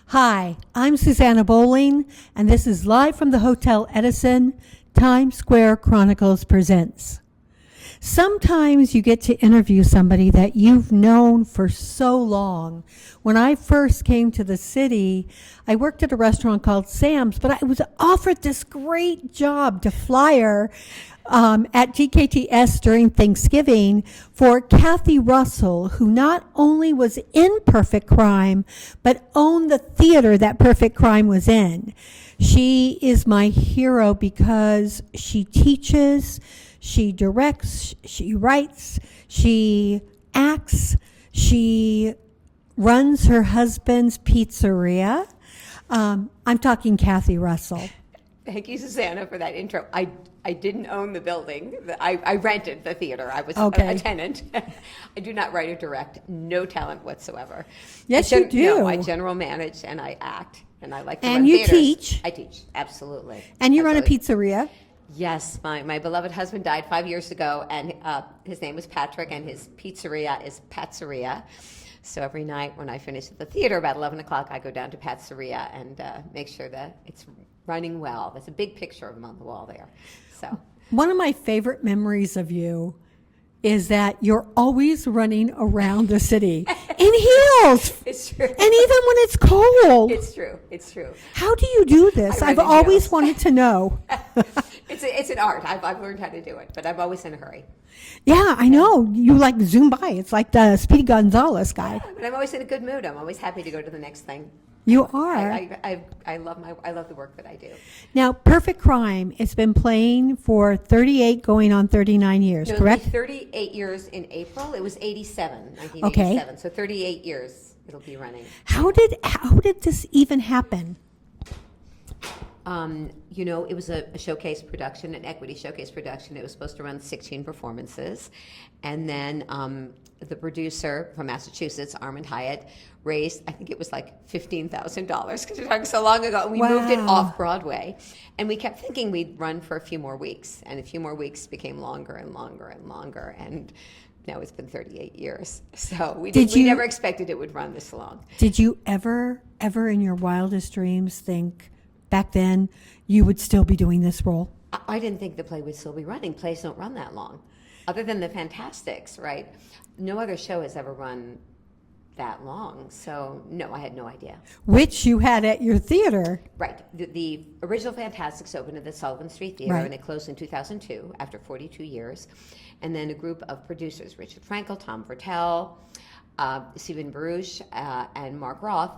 Hi, I'm Susanna Bowling, and this is live from the Hotel Edison. Times Square Chronicles presents. Sometimes you get to interview somebody that you've known for so long. When I first came to the city, I worked at a restaurant called Sam's, but I was offered this great job to flyer at GKTS during Thanksgiving for Kathy Russell, who not only was in Perfect Crime, but owned the theater that Perfect Crime was in. She is my hero because she teaches, she directs, she writes, she acts, she runs her husband's pizzeria. I'm talking Kathy Russell. Thank you, Susanna, for that intro. I didn't own the building. I rented the theater. I was Okay. a tenant. I do not write or direct. No talent whatsoever. Yes, you do. No, I general manage and I act, and I like to And run you theaters. teach. I teach, absolutely. And you run a Absolutely. pizzeria. Yes, my beloved husband died 5 years ago, and his name was Patrick, and his pizzeria is Patzeria. So every night when I finish at the theater about 11 o'clock, I go down to Patzeria and make sure that it's running well. There's a big picture of him on the wall there. So One of my favorite memories of you is that you're always running around the city in heels. it's true. And even when it's cold. It's true. It's true. How do you do this? I run I've in always heels. wanted to know. It's an art. I've learned how to do it, but I'm always in a hurry. Yeah, I know. You like zoom by. It's like the Speedy Gonzalez guy. But I'm always in a good mood. I'm always happy to go to the next thing. You are. I love the work that I do. Now, Perfect Crime, it's been playing for 38 going on 39 years, So it'll correct? be 38 years in April. It was 1987. So 38 years it'll be running. How did this even happen? It was a showcase production, an equity showcase production. It was supposed to run 16 performances. And then the producer from Massachusetts, Armand Hyatt, raised, I think it was like $15,000 because we're talking so long ago. And we moved it Wow. off Broadway. And we kept thinking we'd run for a few more weeks. And a few more weeks became longer and longer and longer. And now it's been 38 years. So we never expected it would run this long. Did you ever in your wildest dreams think back then you would still be doing this role? I didn't think the play would still be running. Plays don't run that long. Other than the Fantastics, right? No other show has ever run that long. So, no, I had no idea. Which you had at your theater. Right. The original Fantastics opened at the Sullivan Street Theater, Right. and it closed in 2002 after 42 years. And then a group of producers, Richard Frankel, Tom Vertel, Stephen Baruch, and Mark Roth,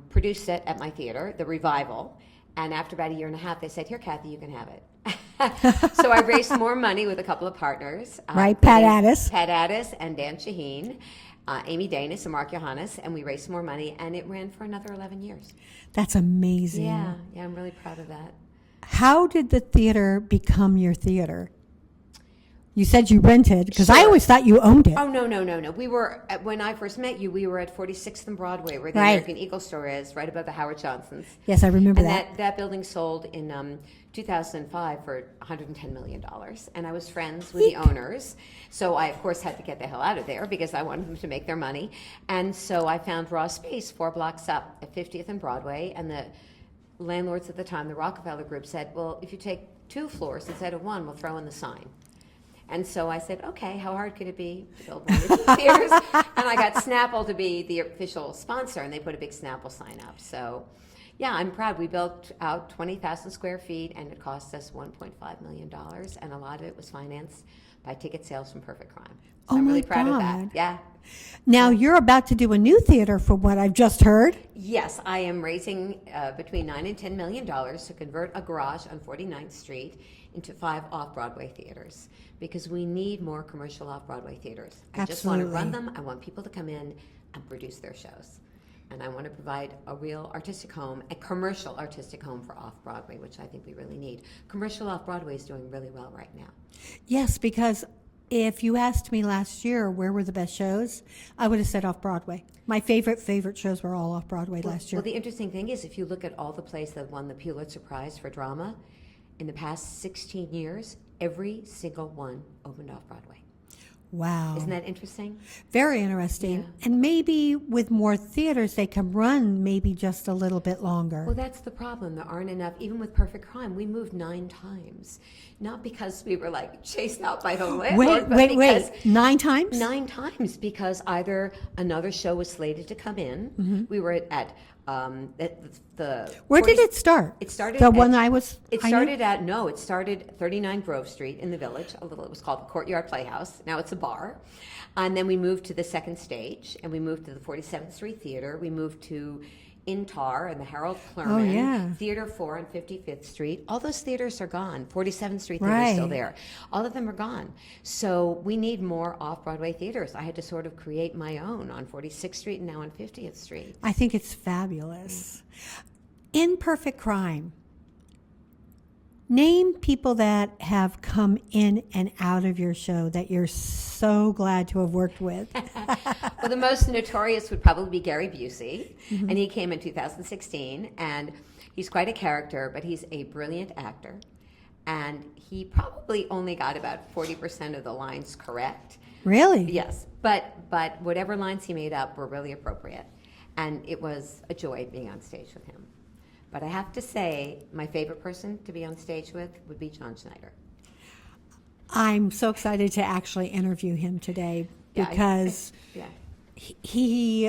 produced it at my theater, The Revival. And after about a year and a half, they said, "Here, Kathy, you can have it." So I raised more money with a couple of partners. Right, Pat Addis. Pat Addis and Dan Shaheen, Amy Danis and Mark Johannes, and we raised more money, and it ran for another 11 years. That's amazing. Yeah, I'm really proud of that. How did the theater become your theater? You said you rented, because I Sure. always thought you owned it. Oh, no. We were, when I first met you, we were at 46th and Broadway, where the Right. American Eagle store is, right above the Howard Johnsons. Yes, I remember And that. that building sold in 2005 for $110 million. And I was friends with the owners. So I, of course, had to get the hell out of there because I wanted them to make their money. And so I found raw space 4 blocks up at 50th and Broadway. And the landlords at the time, the Rockefeller Group, said, "Well, if you take 2 floors instead of 1, we'll throw in the sign." And so I said, "Okay, how hard could it be to build one of these theaters?" And I got Snapple to be the official sponsor, and they put a big Snapple sign up. So, yeah, I'm proud. We built out 20,000 square feet, and it cost us $1.5 million, and a lot of it was financed by ticket sales from Perfect Crime. So Oh, I'm really my proud of God. that. Yeah. Now, you're about to do a new theater from what I've just heard. Yes, I am raising between $9 and $10 million to convert a garage on 49th Street into 5 off-Broadway theaters because we need more commercial off-Broadway theaters. I just want to run Absolutely. them. I want people to come in and produce their shows. And I want to provide a real artistic home, a commercial artistic home for off-Broadway, which I think we really need. Commercial off-Broadway is doing really well right now. Yes, because if you asked me last year where were the best shows, I would have said off Broadway. My favorite shows were all off Broadway last year. Well, the interesting thing is if you look at all the plays that won the Pulitzer Prize for drama, in the past 16 years, every single one opened off Broadway. Wow. Isn't that interesting? Very interesting. Yeah. And maybe with more theaters, they can run maybe just a little bit longer. Well, that's the problem. There aren't enough. Even with Perfect Crime, we moved 9 times. Not because we were like chased out by the landlord, but because Wait. 9 times? 9 times because either another show was slated to come in. We were at the. Where did it start? It started. The at- one I was. It I knew? started at no. It started 39 Grove Street in the Village. It was called the Courtyard Playhouse. Now it's a bar, and then we moved to the second stage, and we moved to the 47th Street Theater. We moved to Intar and the Harold Clurman, yeah. Theater 4 on 55th Street. All those theaters are gone. 47th Street Theater is still Right. there. All of them are gone. So we need more off-Broadway theaters. I had to sort of create my own on 46th Street and now on 50th Street. I think it's fabulous. In Perfect Crime, name people that have come in and out of your show that you're so glad to have worked with. Well, the most notorious would probably be Gary Busey, and he came in 2016, and he's quite a character, but he's a brilliant actor, and he probably only got about 40% of the lines correct. Really? Yes, but whatever lines he made up were really appropriate, and it was a joy being on stage with him. But I have to say, my favorite person to be on stage with would be John Schneider. I'm so excited to actually interview him today Yeah, because Yeah. he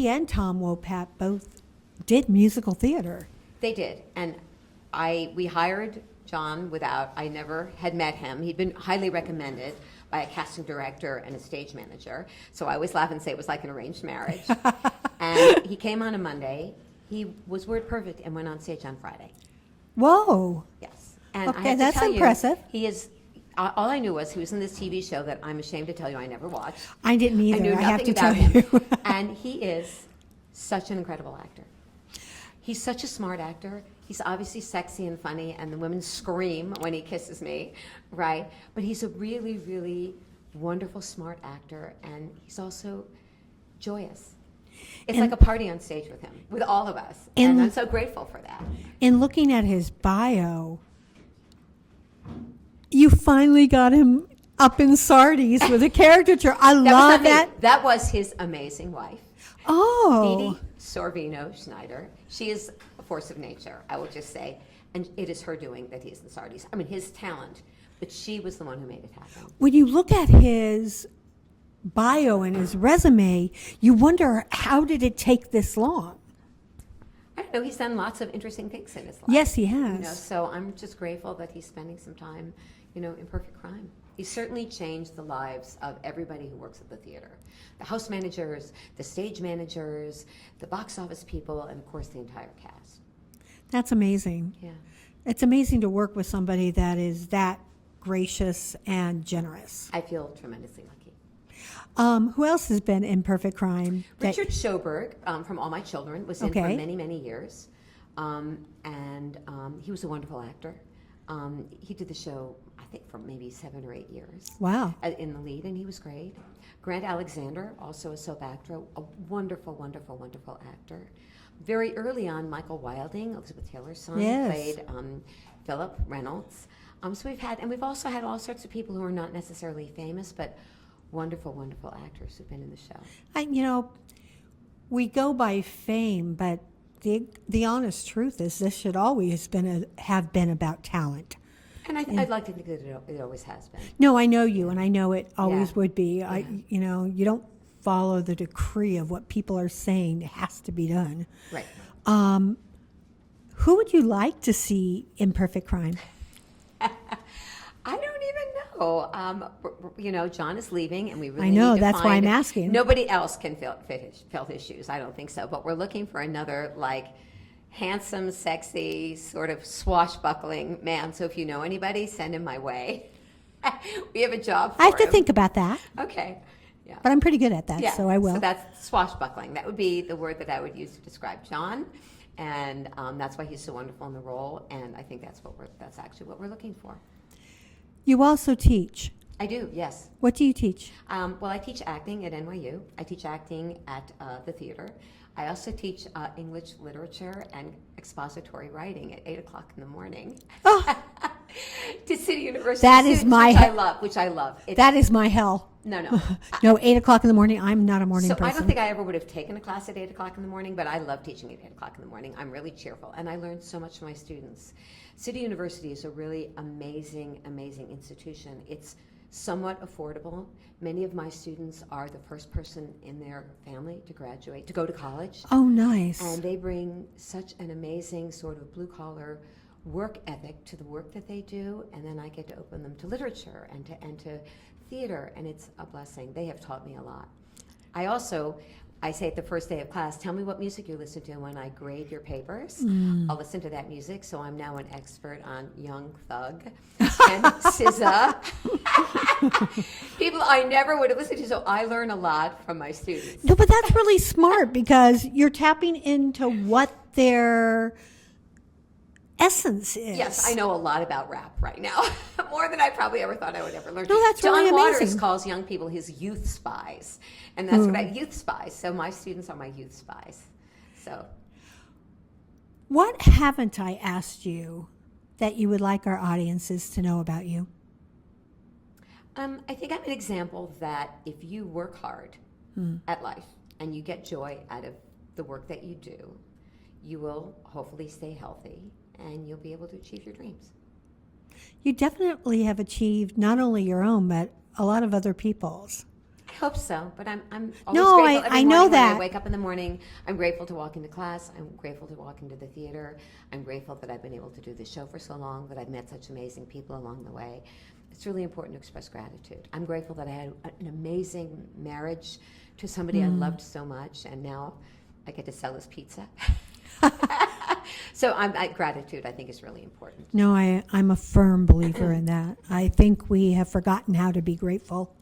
and Tom Wopat both did musical theater. They did, and we hired John without. I never had met him. He'd been highly recommended by a casting director and a stage manager. So I always laugh and say it was like an arranged marriage. And he came on a Monday. He was word perfect and went on stage on Friday. Whoa. Yes, and I Okay, have that's to tell impressive. You, he is. All I knew was he was in this TV show that I'm ashamed to tell you I never watched. I didn't either. I knew have nothing to tell about him. you. And he is such an incredible actor. He's such a smart actor. He's obviously sexy and funny, and the women scream when he kisses me, right? But he's a really, really wonderful, smart actor, and he's also joyous. It's like a party on stage with him, with all of us. And I'm so grateful for that. In looking at his bio, you finally got him up in Sardi's with a caricature. I That was love not me. that. That was his amazing wife, Oh, Didi Sorvino Schneider. She is a force of nature, I will just say. And it is her doing that he's in Sardi's. I mean, his talent. But she was the one who made it happen. when you look at his bio and his resume, you wonder, how did it take this long? I don't know. He's done lots of interesting things in his life. Yes, he You know, has. so I'm just grateful that he's spending some time, in Perfect Crime. He's certainly changed the lives of everybody who works at the theater. The house managers, the stage managers, the box office people, and of course the entire cast. That's amazing. Yeah. It's amazing to work with somebody that is that gracious and generous. I feel tremendously lucky. Who else has been in Perfect Crime? Richard Schoberg from All My Children was in for Okay. many, many years. And he was a wonderful actor. He did the show, I think, for maybe 7 or 8 years. Wow. In the lead, and he was great. Grant Alexander, also a soap actor, a wonderful, wonderful, wonderful actor. Very early on, Michael Wilding, Elizabeth Taylor's son, Yes. played Philip Reynolds. So we've also had all sorts of people who are not necessarily famous, but wonderful, wonderful actors who've been in the show. We go by fame, but the honest truth is this should always have been about talent. And I'd like to think that it always has been. No, I know you, and I know it always Yeah. would be. You don't follow the decree of what people are saying has to be done. Right. Who would you like to see in Perfect Crime? I don't even know. John is leaving, and we really I know, need to that's why find- I'm asking. Nobody else can fill his shoes. I don't think so. But we're looking for another, handsome, sexy, sort of swashbuckling man. So if you know anybody, send him my way. We have a job for I have to him. think about that, Okay. Yeah. but I'm pretty good at that, Yeah. so I will. So that's swashbuckling. That would be the word that I would use to describe John. And that's why he's so wonderful in the role. And I think that's actually what we're looking for. You also teach. I do, yes. What do you teach? Well, I teach acting at NYU. I teach acting at the theater. I also teach English literature and expository writing at 8 o'clock in the morning. Oh, To City University That is students, my which I love. That is my hell. No. No, 8 o'clock in the morning. I'm not a morning So person. I don't think I ever would have taken a class at 8 o'clock in the morning, but I love teaching at 8 o'clock in the morning. I'm really cheerful, and I learned so much from my students. City University is a really amazing, amazing institution. It's somewhat affordable. Many of my students are the first person in their family to graduate, to go to college. Oh, nice. And they bring such an amazing sort of blue-collar work ethic to the work that they do, and then I get to open them to literature and to theater, and it's a blessing. They have taught me a lot. I say at the first day of class, tell me what music you listen to when I grade your papers. I'll listen to that music, so I'm now an expert on Young Thug and SZA. People I never would have listened to, so I learn a lot from my students. No, but that's really smart because you're tapping into what their essence is. Yes, I know a lot about rap right now, more than I probably ever thought I would ever learn. No, that's John really Waters amazing. calls young people his youth spies, and that's what youth spies. So my students are my youth spies. So What haven't I asked you that you would like our audiences to know about you? I think I'm an example that if you work hard at life and you get joy out of the work that you do, you will hopefully stay healthy and you'll be able to achieve your dreams. You definitely have achieved not only your own, but a lot of other people's. I hope so, but I'm always No, grateful. Every I know morning when that. I wake up in the morning, I'm grateful to walk into class. I'm grateful to walk into the theater. I'm grateful that I've been able to do this show for so long, that I've met such amazing people along the way. It's really important to express gratitude. I'm grateful that I had an amazing marriage to somebody I loved so much, and now I get to sell his pizza. So gratitude, I think, is really important. No, I'm a firm believer in that. I think we have forgotten how to be grateful.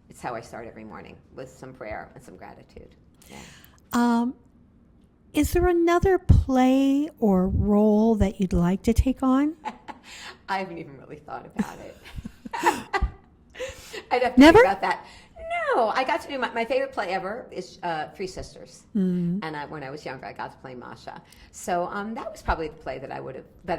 It's how I start every morning, with some prayer and some gratitude. Yeah. Is there another play or role that you'd like to take on? I haven't even really thought about it. I'd have to Never? think about that. No, I got to do my favorite play ever is Three Sisters, and when I was younger, I got to play Masha. So that was probably the play that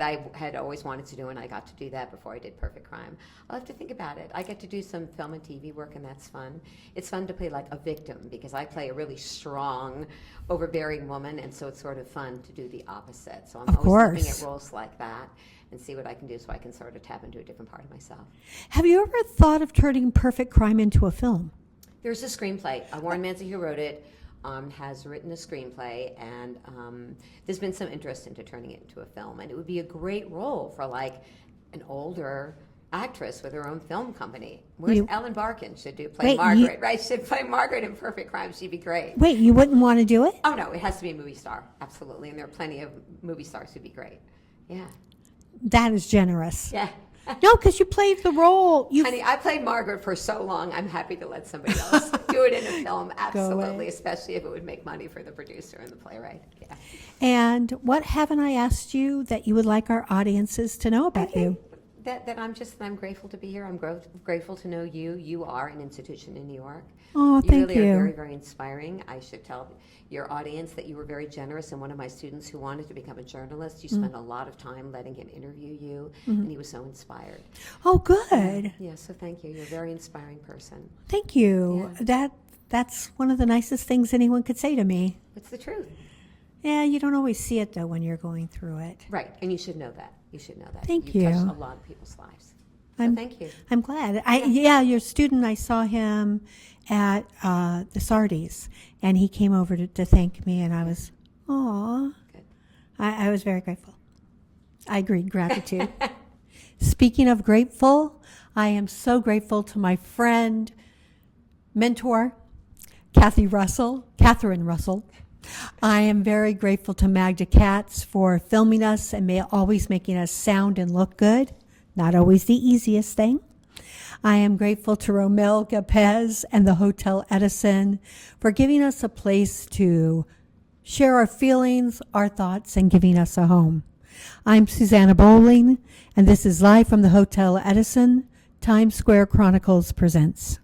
I had always wanted to do, and I got to do that before I did Perfect Crime. I'll have to think about it. I get to do some film and TV work, and that's fun. It's fun to play like a victim because I play a really strong, overbearing woman, and so it's sort of fun to do the opposite. So I'm Of always looking course. at roles like that and see what I can do so I can sort of tap into a different part of myself. Have you ever thought of turning Perfect Crime into a film? There's a screenplay. Warren Manzi, who wrote it, has written a screenplay, and there's been some interest into turning it into a film. And it would be a great role for like an older actress with her own film company. Whereas Ellen Barkin should play Wait, Margaret, right? Should play Margaret in Perfect Crime. She'd be great. Wait, you wouldn't want to do it? Oh no, it has to be a movie star, absolutely. And there are plenty of movie stars who'd be great. Yeah, That is generous. yeah. No, because you played the role. Honey, I played Margaret for so long. I'm happy to let somebody else do it in a film. Absolutely, especially if it would make money for the producer and the playwright. Yeah. And what haven't I asked you that you would like our audiences to know about you? I'm grateful to be here. I'm grateful to know you. You are an institution in New York. Oh, You thank really are you. very, very inspiring. I should tell your audience that you were very generous, and one of my students who wanted to become a journalist, you spent a lot of time letting him interview you, and he was so inspired. Oh, good. Yeah, so thank you. You're a very inspiring person. Thank you. That's one of the nicest things anyone could say to me. It's the truth. Yeah, you don't always see it though when you're going through it. Right, and you should know that. You should know that. Thank You've you. touched a lot of people's lives. So I'm- thank you. I'm glad. Your student, I saw him at the Sardi's, and he came over to thank me, and I was, aw. Good. I was very grateful. I agreed, gratitude. Speaking of grateful, I am so grateful to my friend, mentor, Catherine Russell. I am very grateful to Magda Katz for filming us and always making us sound and look good. Not always the easiest thing. I am grateful to Romel Gapez and the Hotel Edison for giving us a place to share our feelings, our thoughts, and giving us a home. I'm Susanna Bowling, and this is live from the Hotel Edison. Times Square Chronicles presents.